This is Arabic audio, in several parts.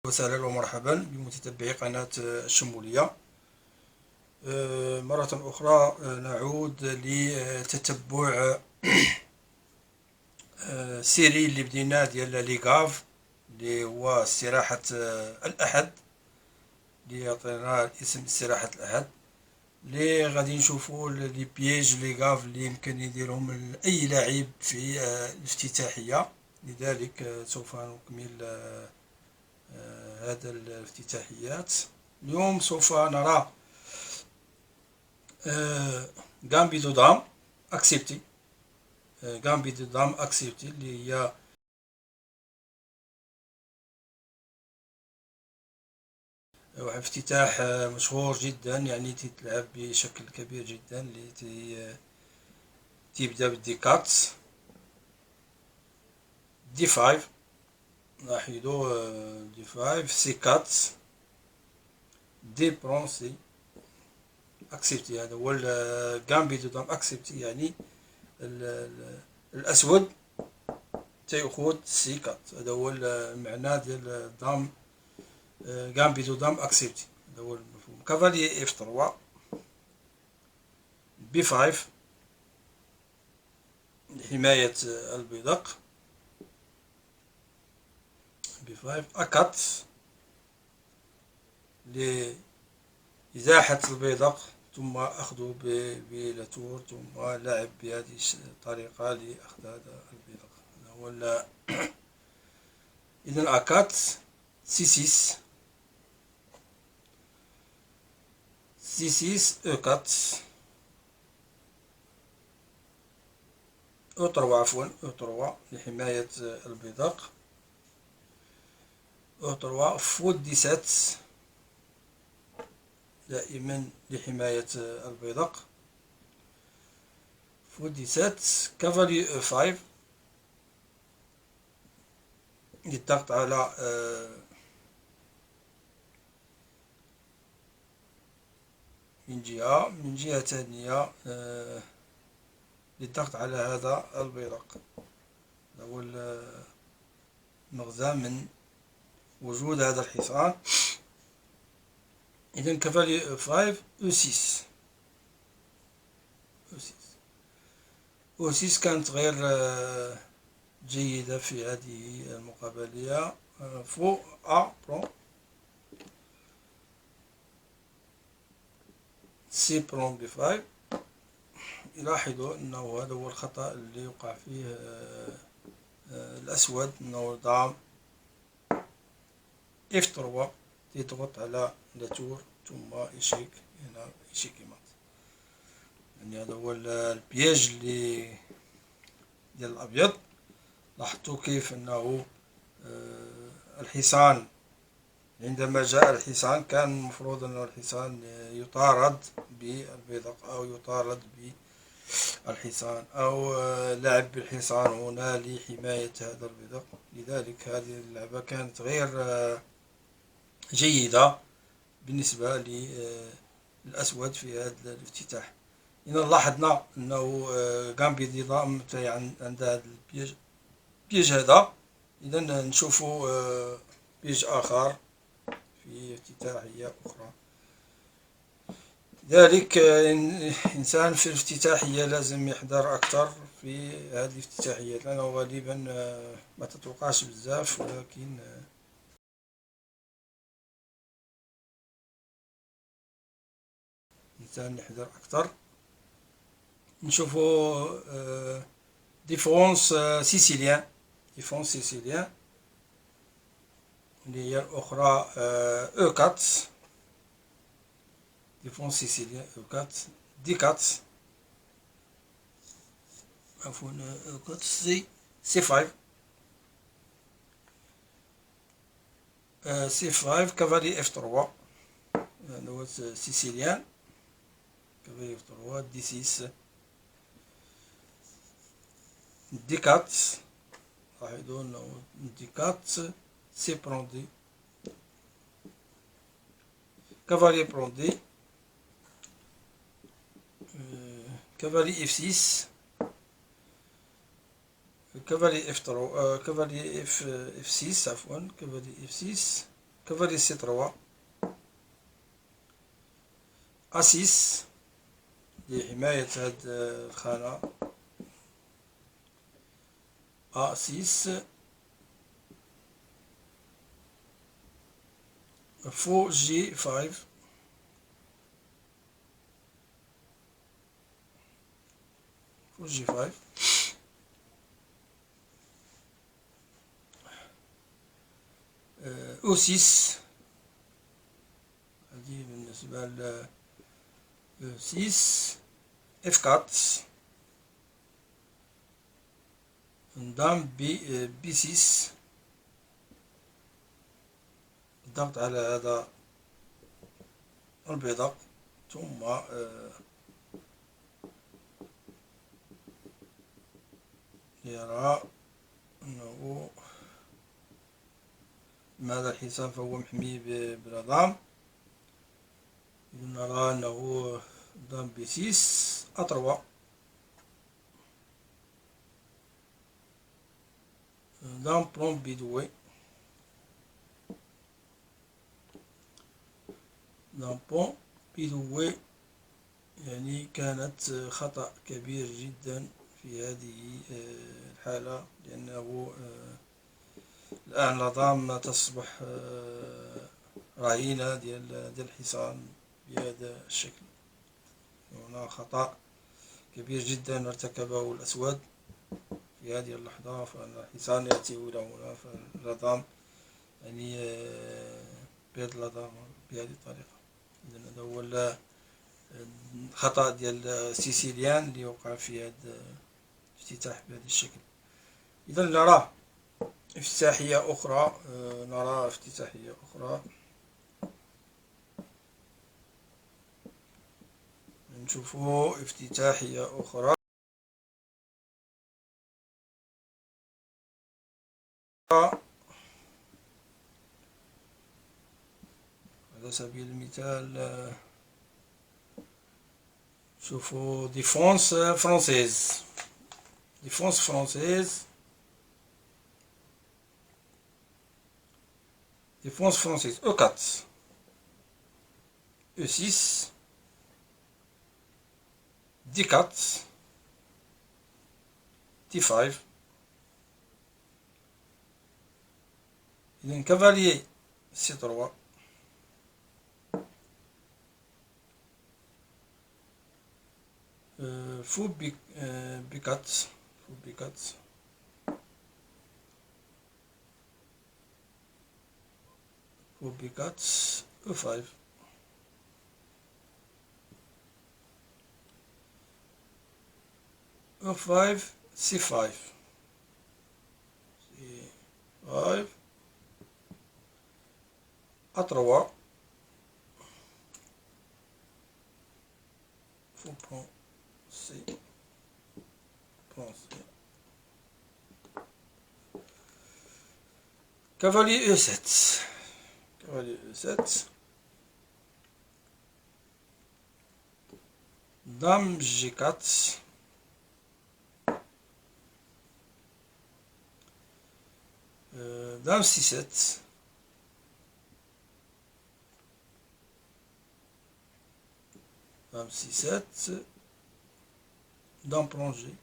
وسهلا ومرحبا بمتتبعي قناة الشمولية. مرة أخرى نعود لتتبع السيري اللي بديناه ديال ليغاف اللي هو استراحة الأحد، اللي عطينا الاسم استراحة الأحد، اللي غادي نشوفو لي بييج ليغاف اللي يمكن يديرهم أي لاعب في الافتتاحية. لذلك سوف نكمل هذا الافتتاحيات. اليوم سوف نرى غامبي دو دام اكسبتي، غامبي دو دام اكسبتي اللي هي واحد افتتاح مشهور جدا، يعني تتلعب بشكل كبير جدا، اللي تبدا بالدي كات دي 5. لاحظوا دي 5 سي كات دي برونسي اكسبتي. هذا هو غامبي دو دام اكسبتي، يعني الاسود تيأخذ سي كات. هذا هو المعنى ديال دام غامبي دو دام اكسبتي، هذا هو المفهوم. كافالي اف 3 بي 5 لحماية البيدق، بي 5 أ4 لإزاحة البيدق ثم أخذه بلاتور، ثم لعب بهذه الطريقة لأخذ هذا البيدق. هذا هو إذن أ4 سي 6 سي 6 أ4 أو3 عفوا أو3 لحماية البيدق، أو3 فوت دي 7 دائما لحماية البيدق، فوت دي 7 كافالي أو 5 للضغط على من جهة ثانية للضغط على هذا البيدق. هذا هو المغزى من وجود هذا الحصان. إذن كافالي 5 أو 6 أو 6 كانت غير جيدة في هذه المقابلة. فو أ برون سي برون بي 5. يلاحظوا أنه هذا هو الخطأ اللي يقع فيه الأسود، أنه دام اف 3 يضغط على لاتور ثم يشيك هنا، يشيك مات. يعني هذا هو البياج اللي ديال الأبيض. لاحظتوا كيف أنه الحصان عندما جاء الحصان كان المفروض أن الحصان يطارد بالبيدق أو يطارد بالحصان أو لعب بالحصان هنا لحماية هذا البيدق. لذلك هذه اللعبة كانت غير جيدة بالنسبة للأسود في هذا الافتتاح. إذا لاحظنا أنه غامبي دي دام عند هذا البيج هذا. إذا نشوفوا بيج آخر في افتتاحية أخرى. ذلك إنسان في الافتتاحية لازم يحضر أكثر في هذه الافتتاحيات، لأنه غالبا ما تتوقعش بزاف، ولكن إنسان يحضر أكثر. نشوفوا ديفونس سيسيليان، ديفونس سيسيليان اللي هي الأخرى أو 4 ديفونس سيسيليان أو 4 دي 4 عفوا أو 4 سي 5 سي 5 كافالي اف 3. هذا هو سيسيليان كافالي اف 3 دي 6 دي 4. لاحظوا أنه دي 4 سي بروندي كافالي بروندي كافالي اف 6 كافالي اف 3 كافالي اف 6 عفوا كافالي اف 6 كافالي سي 3 A6 لحماية هاد الخانة. A6 فو G5 فو G5 O6 هذه بالنسبة ل E6 F4 دام B6 الضغط على هذا البيضاء ثم يرى أنه هذا الحصان فهو محمي بالعظام. نرى أنه دام B6 A3 دام بلون بدوي دام بلون بدوي، يعني كانت خطأ كبير جدا في هذه الحالة، لأنه الآن العظام تصبح رهينة ديال الحصان بهذا الشكل. هنا خطأ كبير جدا ارتكبه الأسود في هذه اللحظة، فأن الحصان يأتي إلى هنا فالعظام يعني بيض العظام بهذه الطريقة. إذن هذا هو الخطأ ديال السيسيليان اللي وقع في هذا الافتتاح بهذا الشكل. إذا نرى افتتاحية أخرى، نرى افتتاحية أخرى، نشوفوا افتتاحية أخرى على سبيل المثال. شوفوا ديفونس فرونسيز، ديفونس فرونسيز، ديفونس فرونسيز E4 E6 D4 D5. إذن كافاليي C3 فو B4 فو B4 فو B4 E5 E5 C5 C5 A3 فو بلون سي بلون سي كافاليي E7 كافاليي E7 دام G4 دام C7 دام C7 دام بلونجي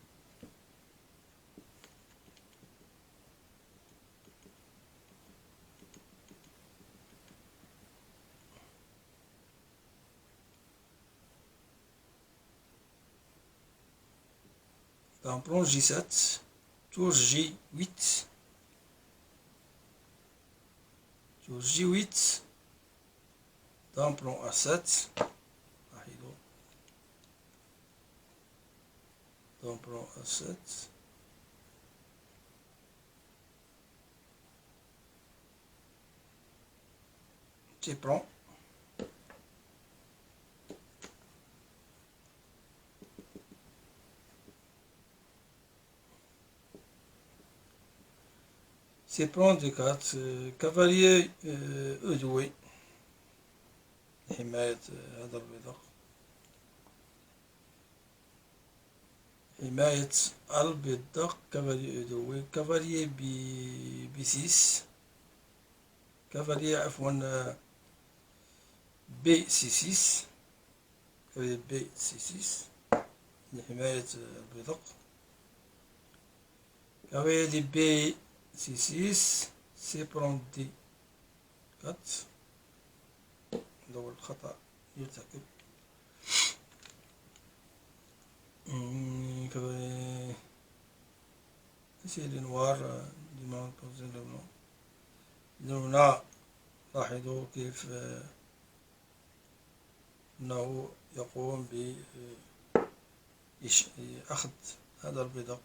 دام بلون G7 tour G8 tour G8 دام بلون A7 دام بلون A7 petit plan سي بلون دي كات كافاليي أدوي لحماية هذا البيضاء، حماية البيضاء كافاليي أدوي كافاليي B6 كافاليي عفوا بي سي 6 كافاليي بي سي 6 لحماية البيدق. كافاليي بي سي 6 سي برون دي 4. هذا هو الخطأ يرتكب. كافاليي سي لي نوار ديما بوزين هنا لاحظوا كيف أنه يقوم بأخذ هذا البيدق،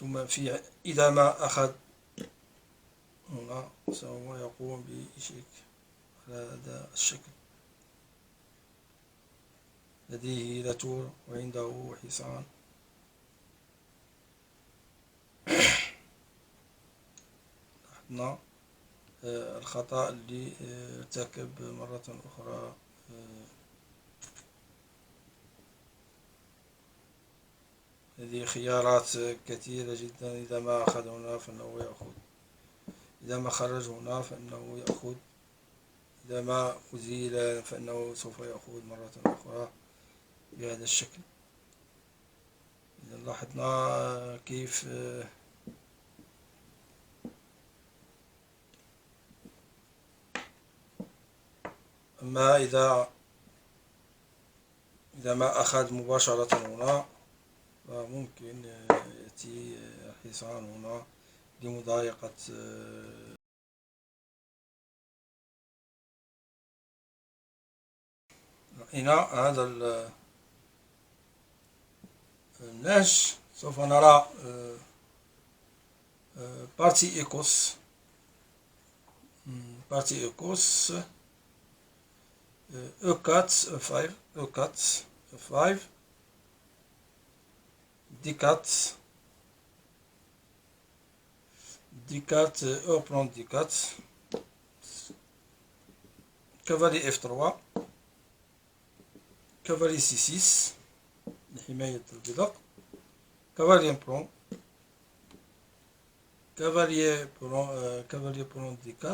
ثم إذا ما أخذ هنا سوف يقوم بإشيك على هذا الشكل. لديه لاتور وعنده حصان. لاحظنا الخطأ اللي ارتكب مرة أخرى. هذه خيارات كثيرة جدا. إذا ما أخذ هنا فإنه يأخذ، إذا ما خرج هنا فإنه يأخذ، إذا ما أزيل فإنه سوف يأخذ مرة أخرى بهذا الشكل. إذا لاحظنا كيف أما إذا ما أخذ مباشرة هنا فممكن يأتي الحصان هنا لمضايقة هنا هذا النهج. سوف نرى بارتي إيكوس E4 E4 D4 E prend D4 cavalier F3 cavalier C6 لحماية البيدق. cavalier prend cavalier prend D4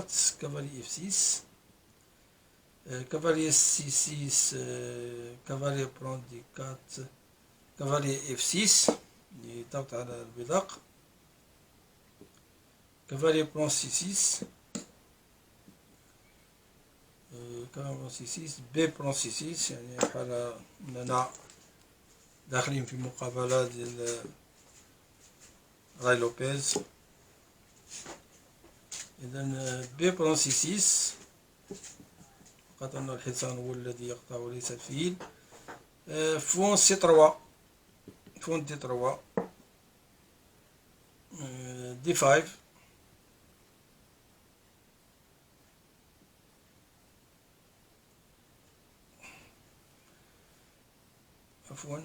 cavalier F6 cavalier C6 cavalier prend D4 cavalier F6 لضغط على البيدق. cavalier prend C6 cavalier C6 B prend C6 يعني حال أننا داخلين في مقابلة ديال راي لوبيز. إذن B prend C6 فقط أن الحصان هو الذي يقطع وليس الفيل. فون C3 فون D3 D5 عفوا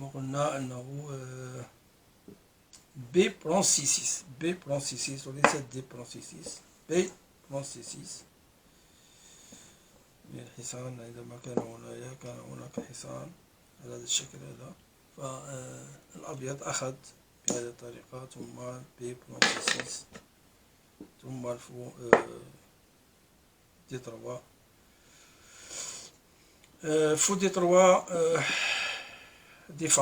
وقلنا أنه B prend C6 B prend C6 وليس D prend C6 B prend C6. الحصان عندما كان هنا كان هناك حصان على هذا الشكل هذا، فالأبيض أخذ بهذه الطريقة ثم B prend C6 ثم الفو D3 فو D3 D5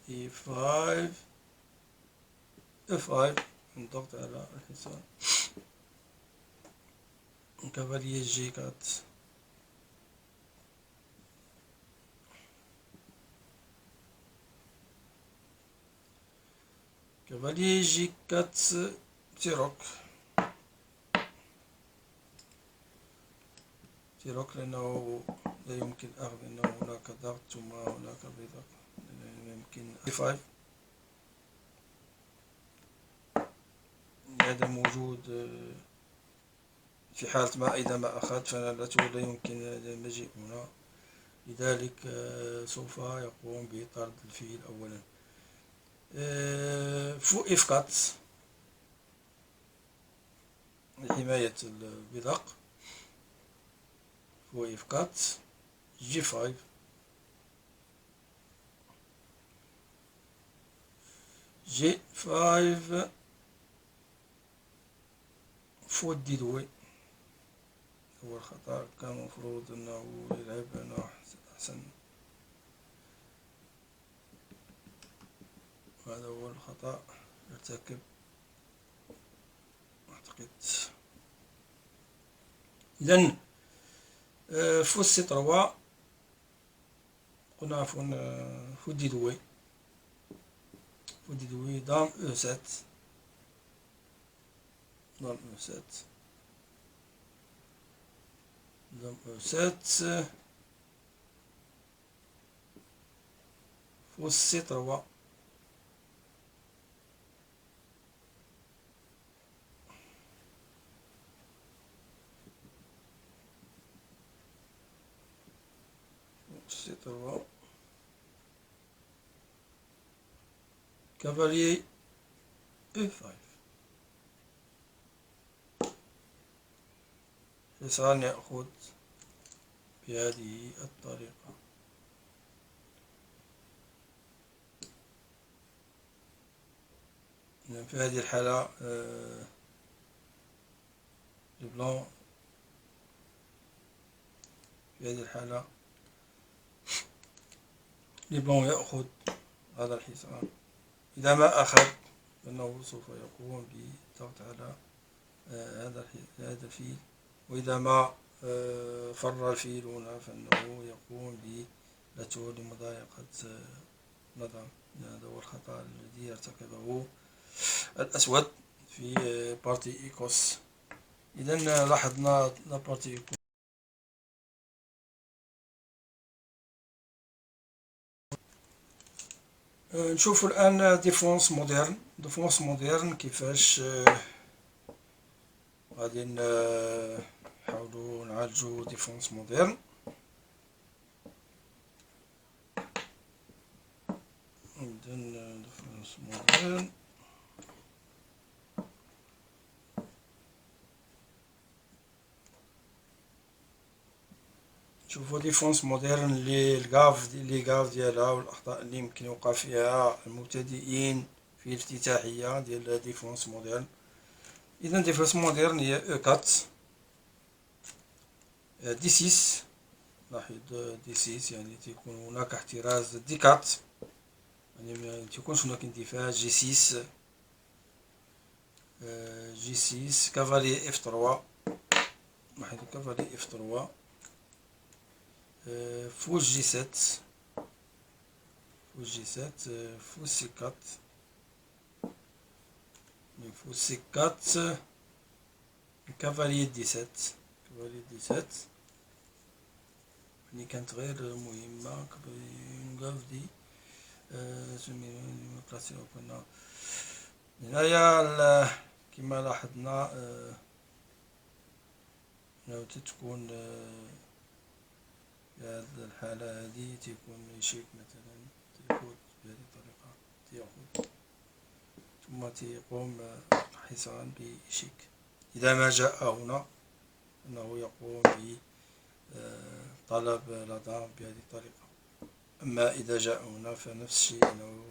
D5 F5 الضغط على الحصان. cavalier G4 cavalier G4 تيروك لأنه لا يمكن أخذ أنه هناك ضغط ثم هناك بيدق. يمكن D5 عدم وجود في حالة ما إذا ما أخذ فلا يمكن المجيء هنا، لذلك سوف يقوم بطرد الفيل أولا. فو F4 لحماية البيدق. هو F4 G5 G5 فوت ديدوي. هو الخطأ، كان المفروض انه يلعب هنا احسن. هذا هو الخطأ ارتكب اعتقد. اذن فوت سي 3 قلنا عفوا فوت ديدوي دام او 7 دام او 7 دام او 7 فوت سي 3 سي 3 كافاليي او 5 حصان يأخذ بهذه الطريقة. في هذه الحالة البلون في هذه الحالة البلون يأخذ هذا الحصان. إذا ما أخذ فإنه سوف يقوم بالضغط على هذا الفيل، وإذا ما فر الفيل هنا فإنه يقوم بلاتو لمضايقة نظام. هذا هو الخطأ الذي ارتكبه الأسود في بارتي إيكوس. إذا لاحظنا بارتي إيكوس. نشوف الآن ديفونس مودرن كيفاش غادي نحاولو نعالجو ديفونس مودرن. إذن ديفونس مودرن شوفوا ديفونس مودرن للغاف ديالها والأخطاء اللي يمكن يوقع فيها المبتدئين في الافتتاحية ديال ديفونس مودرن. إذا ديفونس مودرن هي او 4 دي 6. لاحظ دي 6 يعني تيكون هناك احتراز دي 4، يعني ما تيكونش هناك اندفاع. جي 6 كافالي اف 3. لاحظ كافالي اف 3 فوز جي 7 فوز سي 4 فوز سي 4 كافالي دي 7 اللي كانت غير مهمة نقف دي ديمقراطية. وكنا هنايا كما لاحظنا لو تكون في هذه الحالة هذه تيكون يشيك مثلا تيفوت بهذه الطريقة تيأخذ ثم تيقوم الحصان بشيك. إذا ما جاء هنا أنه يقوم بطلب لا دام بهذه الطريقة. أما إذا جاء هنا فنفس الشيء أنه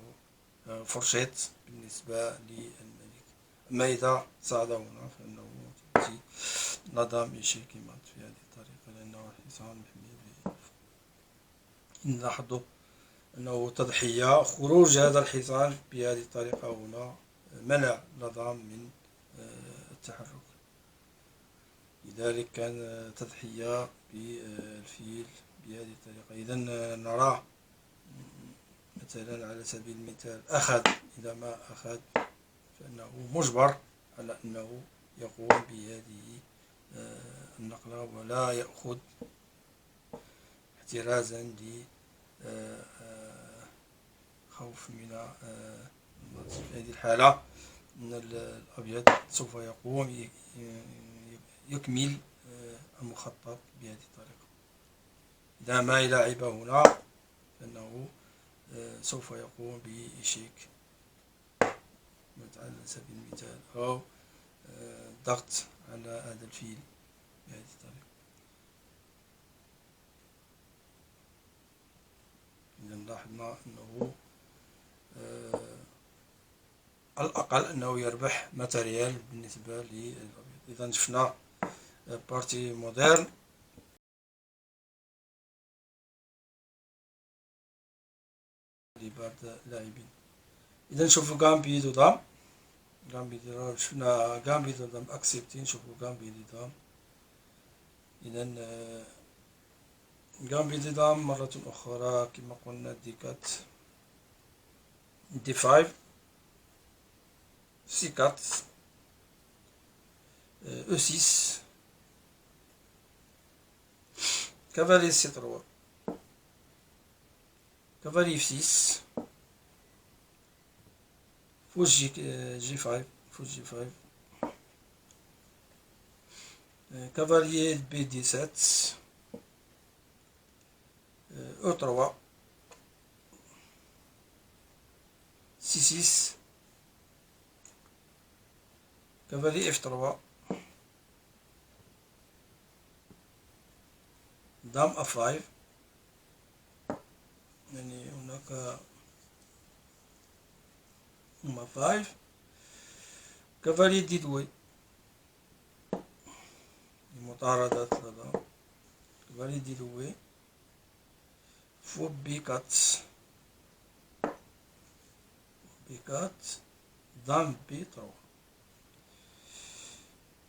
فرشيت بالنسبة للملك. أما إذا صعد هنا فإنه تأتي لا دام يشيك في هذه الطريقة لأنه الحصان محمي. نلاحظ أنه تضحية خروج هذا الحصان بهذه الطريقة هنا منع نظام من التحرك، لذلك كان تضحية بالفيل بهذه الطريقة. إذا نرى مثلا على سبيل المثال أخذ. إذا ما أخذ فإنه مجبر على أنه يقوم بهذه النقلة ولا يأخذ احترازا ل خوف من في هذه الحالة أن الأبيض سوف يقوم يكمل المخطط بهذه الطريقة. إذا ما لعب هنا فإنه سوف يقوم بإشيك على سبيل المثال أو ضغط على هذا الفيل بهذه الطريقة. لاحظنا أنه على الأقل أنه يربح ماتريال بالنسبة للأبيض. إذا شفنا بارتي مودرن لبعض اللاعبين. إذا نشوفو غامبي دو دام، شفنا غامبي دو دام أكسبتي، نشوفو غامبي دو دام. إذا غامبي دو دام مرة أخرى كما قلنا دي 4 دي 5 سي 4 او 6 cavalier C3 cavalier F6 fouche G5 fouche G5 cavalier B17 E3 C6 cavalier F3 dame A5 يعني هناك A5 cavalier D2 لمطاردة لدى cavalier D2 fou B4 B4 dame B3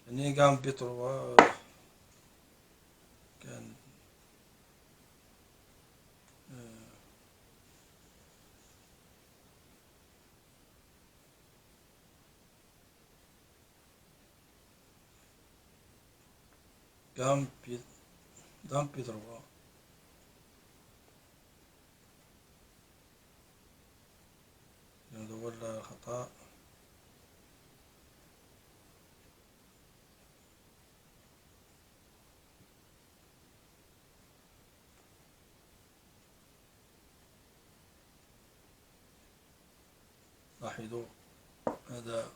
يعني dame B3 كان dame B3 هذا هو الخطأ. لاحظوا هذا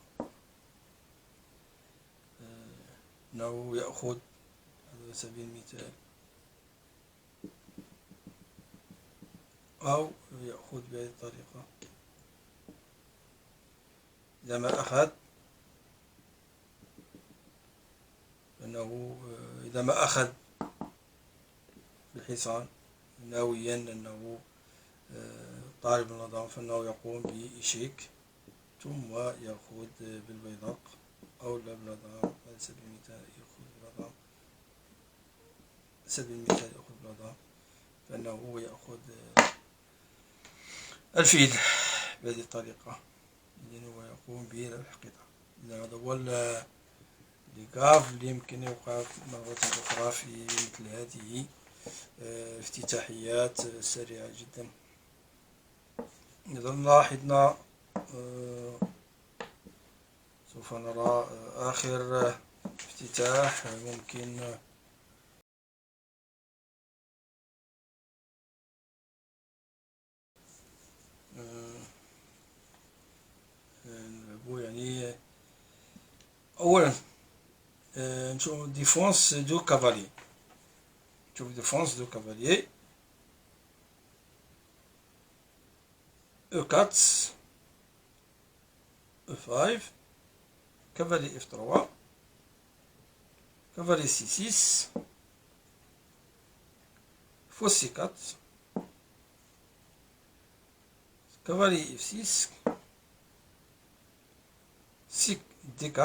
أنه يأخذ على سبيل المثال أو يأخذ بهذه الطريقة. إذا ما أخذ أنه إذا ما أخذ بالحصان ناويا أنه طالب النظام فإنه يقوم بإشيك ثم يأخذ بالبيضاق أو لا بالنظام على سبيل المثال يأخذ بالنظام سبيل المثال يأخذ بالنظام فإنه يأخذ الفيل بهذه الطريقة. إذن هو يقوم بربح قطعة. إذا هذا هو الكاف اللي يمكن يوقع مرة أخرى في مثل هذه افتتاحيات سريعة جدا. إذا لاحظنا سوف نرى آخر افتتاح ممكن نلعبو يعني أولا نشوف ديفونس دو كافالي، نشوف ديفونس دو كافالي E4 E5 cavalier F3 cavalier C6 fou C4 cavalier F6 D4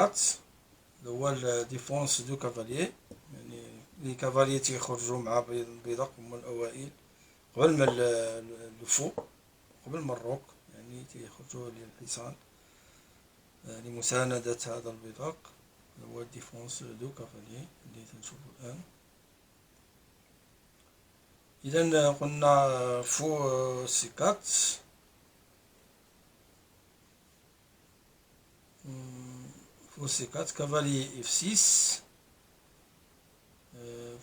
اللي هو الديفونس دو كافاليي، يعني لي كافاليي تيخرجوا مع البيضاق هما الأوائل قبل ما الفو قبل ما الروك، يعني تيخرجوا للحصان لمساندة هذا البيضاق. هو الديفونس دو كافاليي اللي تنشوفو الآن. إذا قلنا فو C4 fou C4 cavalier F6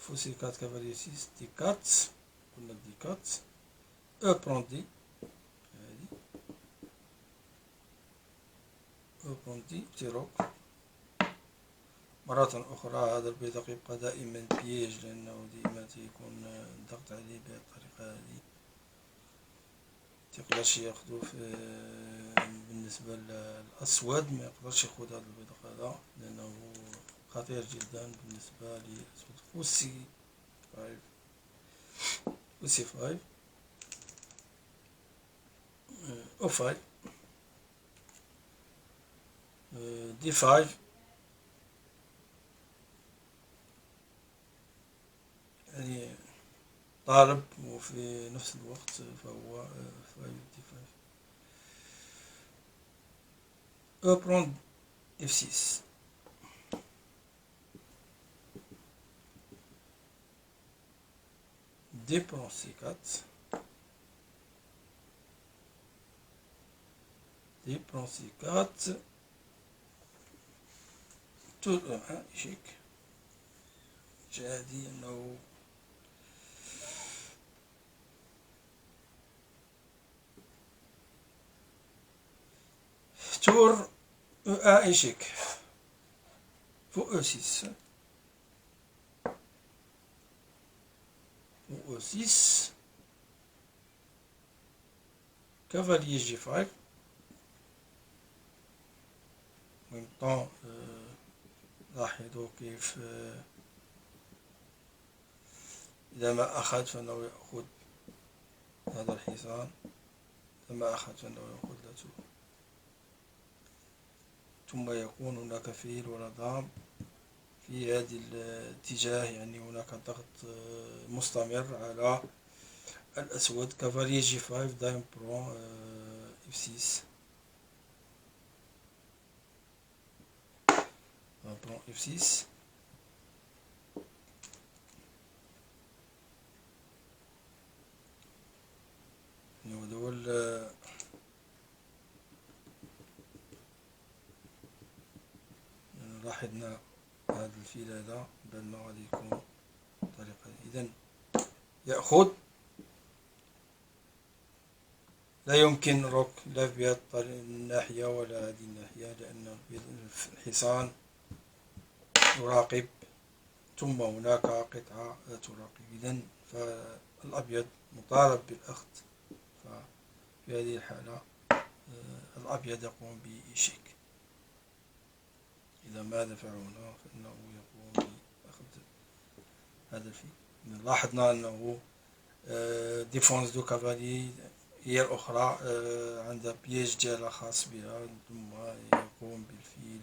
fou C4 cavalier F6 D4 قلنا D4 E prend D هذه E prend D تيروك. مرة أخرى هذا البيضاق يبقى دائما بييج لأنه دائما يكون الضغط عليه بهذه الطريقة هذه. متيقدرش ياخدو في بالنسبة للأسود، ما يقدرش ياخد هذا البيضق هذا لأنه خطير جدا بالنسبة للأسود. فوسي 5 فوسي 5 او 5 دي 5 يعني طالب، وفي نفس الوقت فهو 5 دي 5 او برون اف 6 دي برون سي 4 دي برون سي 4 تور 1 إشيك. هادي أنه تور او 1 إشيك فوق او 6 فوق او 6 كافاليي جي 5 ميم طون. لاحظوا كيف إذا ما أخذ فإنه يأخذ هذا الحصان، إذا ما أخذ فإنه يأخذ لا تور. ثم يكون هناك فيل ولا دام في هذه الاتجاه، يعني هناك ضغط مستمر على الأسود. كافاليي جي 5 دايم برون اف 6 برون اف 6 ودول لاحظنا هذا الفيل هذا بأنه غادي يكون طريقة. إذن يأخذ، لا يمكن رك لا في هذه الناحية ولا هذه الناحية، لأن الحصان يراقب، ثم هناك قطعة تراقب. إذن فالأبيض مطالب بالأخذ، ففي هذه الحالة الأبيض يقوم بإيشيك. إذا ما دفع هنا فإنه يقوم بأخذ هذا الفيل. لاحظنا أنه ديفونس دو كافالي هي الأخرى عندها بيج ديالها خاص بها، ثم يقوم بالفيل